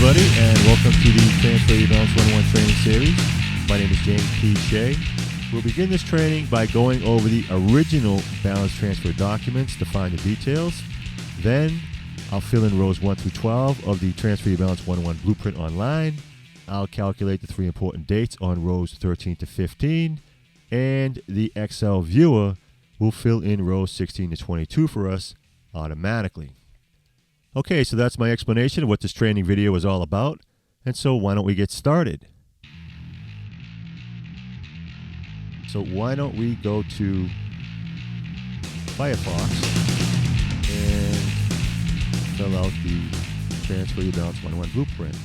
everybody, and welcome to the Transfer Your Balance 101 training series. My name is James P. Shea. We'll begin this training by going over the original balance transfer documents to find the details. Then, I'll fill in rows 1 through 12 of the Transfer Your Balance 101 blueprint online. I'll calculate the 3 important dates on rows 13 to 15, and the Excel viewer will fill in rows 16 to 22 for us automatically. Okay, so that's my explanation of what this training video is all about. And so why don't we get started? So why don't we go to Firefox and fill out the Transfer Your Balance 101 blueprint.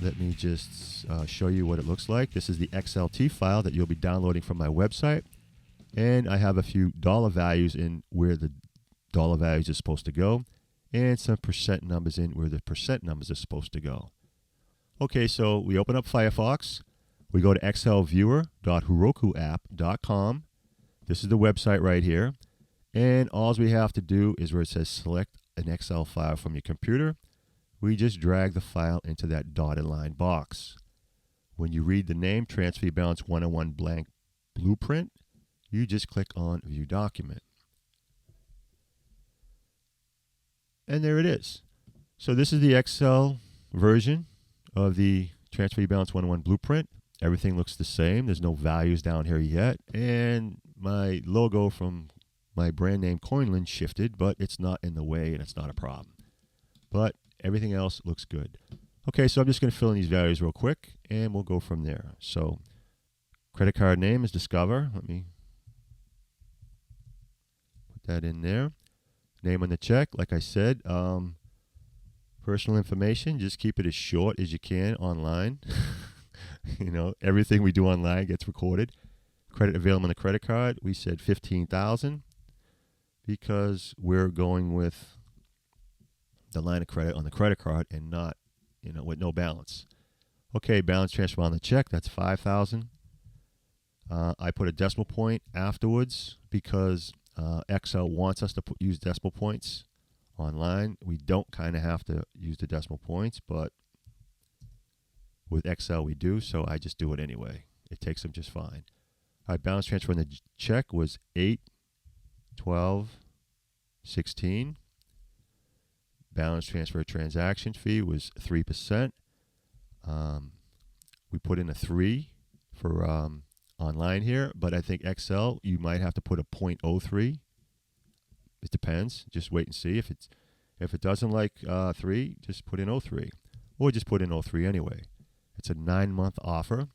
Let me just show you what it looks like. This is the XLT file that you'll be downloading from my website. And I have a few dollar values in where the dollar values are supposed to go, and some percent numbers in where the percent numbers are supposed to go. Okay, so we open up Firefox. We go to excelviewer.herokuapp.com. This is the website right here. And all we have to do is where it says select an Excel file from your computer, we just drag the file into that dotted line box. When you read the name Transfer Your Balance 101 blank blueprint, you just click on View Document. And there it is. So this is the Excel version of the Transfer Your Balance 101 blueprint. Everything looks the same. There's no values down here yet. And my logo from my brand name Coinland shifted, but it's not in the way and it's not a problem. But everything else looks good. Okay, so I'm just going to fill in these values real quick and we'll go from there. So credit card name is Discover. Let me put that in there. Name on the check, like I said. Personal information, just keep it as short as you can online. You know, everything we do online gets recorded. Credit available on the credit card, we said $15,000 because we're going with the line of credit on the credit card and not, with no balance. Okay, balance transfer on the check, that's $5,000. I put a decimal point afterwards because Excel wants us to use decimal points online. We don't kind of have to use the decimal points, but with Excel we do, so I just do it anyway. It takes them just fine. All right, balance transfer on the check was 8, 12, 16. Balance transfer transaction fee was 3%. We put in a 3 for online here, but I think Excel, you might have to put a 0.03. It depends. Just wait and see. If it doesn't like 3, just put in 03, or just put in 03 anyway. It's a 9-month offer.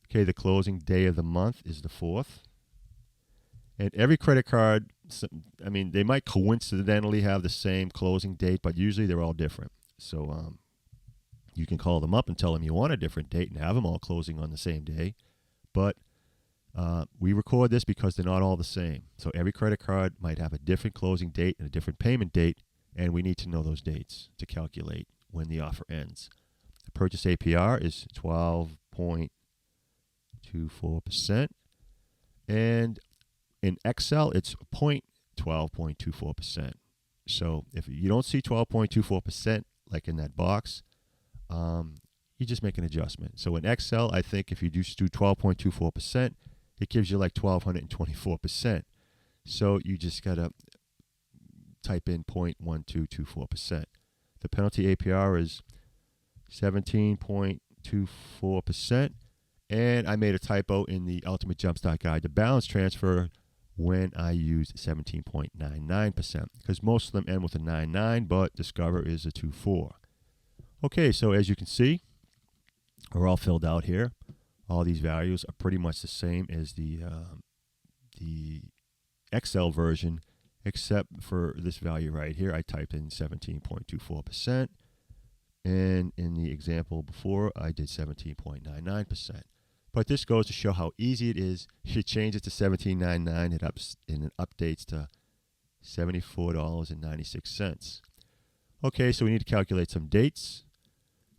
Okay, the closing day of the month is the 4th. And every credit card, they might coincidentally have the same closing date, but usually they're all different. So you can call them up and tell them you want a different date and have them all closing on the same day. But we record this because they're not all the same. So every credit card might have a different closing date and a different payment date, and we need to know those dates to calculate when the offer ends. The purchase APR is 12.24%, and in Excel it's 12.24%. So if you don't see 12.24% like in that box, you just make an adjustment. So in Excel, I think if you just do 12.24%, it gives you like 1,224%. So you just got to type in 0.1224%. The penalty APR is 17.24%. And I made a typo in the Ultimate Jumpstart Guide to Balance Transfer when I used 17.99%, because most of them end with a 99, but Discover is a 24. Okay, so as you can see, we're all filled out here. All these values are pretty much the same as the Excel version, except for this value right here. I typed in 17.24%, and in the example before, I did 17.99%. But this goes to show how easy it is. You change it to $17.99, it updates to $74.96. Okay, so we need to calculate some dates.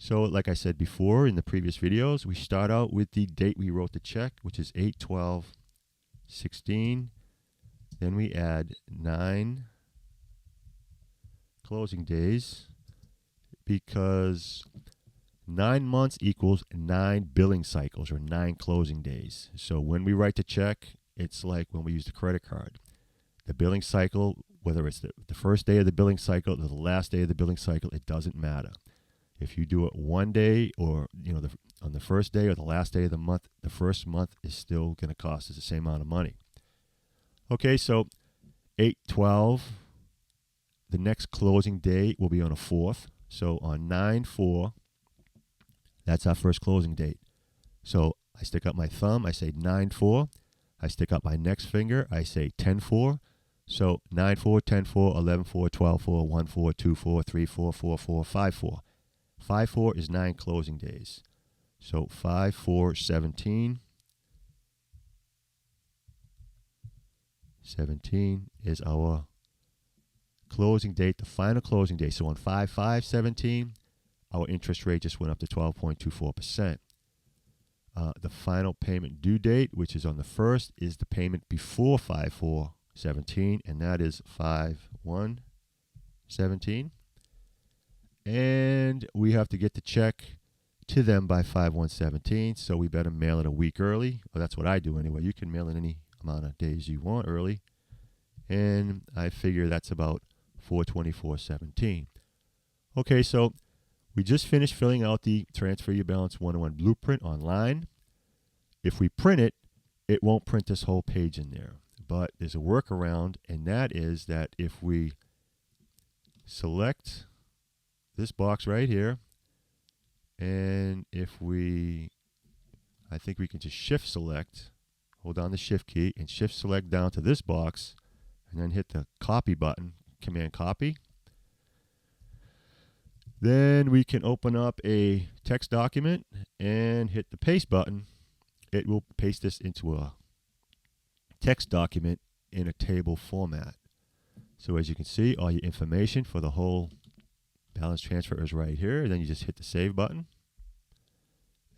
So like I said before in the previous videos, we start out with the date we wrote the check, which is 8/12/16. Then we add 9 closing days because 9 months equals 9 billing cycles or 9 closing days. So when we write the check, it's like when we use the credit card. The billing cycle, whether it's the first day of the billing cycle or the last day of the billing cycle, it doesn't matter. If you do it one day or on the first day or the last day of the month, the first month is still going to cost us the same amount of money. Okay, so 8/12, the next closing day will be on a 4th. So on 9/4, that's our first closing date. So I stick up my thumb, I say 9/4. I stick up my next finger, I say 10/4. So 9/4, 10/4, 11/4, 12/4, 1/4, 2/4, 3/4, 4/4, 5/4. 5/4 is 9 closing days. So 5/4/17. 17 is our closing date, the final closing date. So on 5/5/17, our interest rate just went up to 12.24%. The final payment due date, which is on the 1st, is the payment before 5/4/17, and that is 5/1/17. And we have to get the check to them by 5/1/17, so we better mail it a week early. Well, that's what I do anyway. You can mail it any amount of days you want early. And I figure that's about 4/24/17. Okay, so we just finished filling out the Transfer Your Balance 101 blueprint online. If we print it, it won't print this whole page in there. But there's a workaround, and that is that if we select this box right here, and I think we can just shift select, hold down the shift key, and shift select down to this box, and then hit the copy button, command copy. Then we can open up a text document and hit the paste button. It will paste this into a text document in a table format. So as you can see, all your information for the whole balance transfer is right here. Then you just hit the save button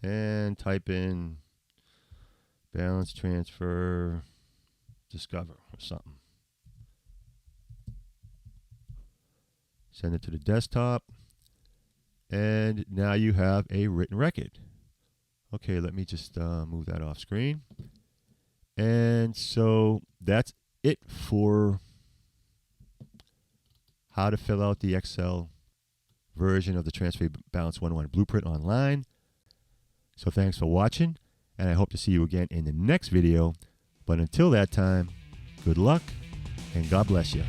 and type in balance transfer discover or something. Send it to the desktop. And now you have a written record. Okay, let me just move that off screen. And so that's it for how to fill out the Excel version of the Transfer Your Balance 101 Blueprint online. So thanks for watching, and I hope to see you again in the next video. But until that time, good luck, and God bless you.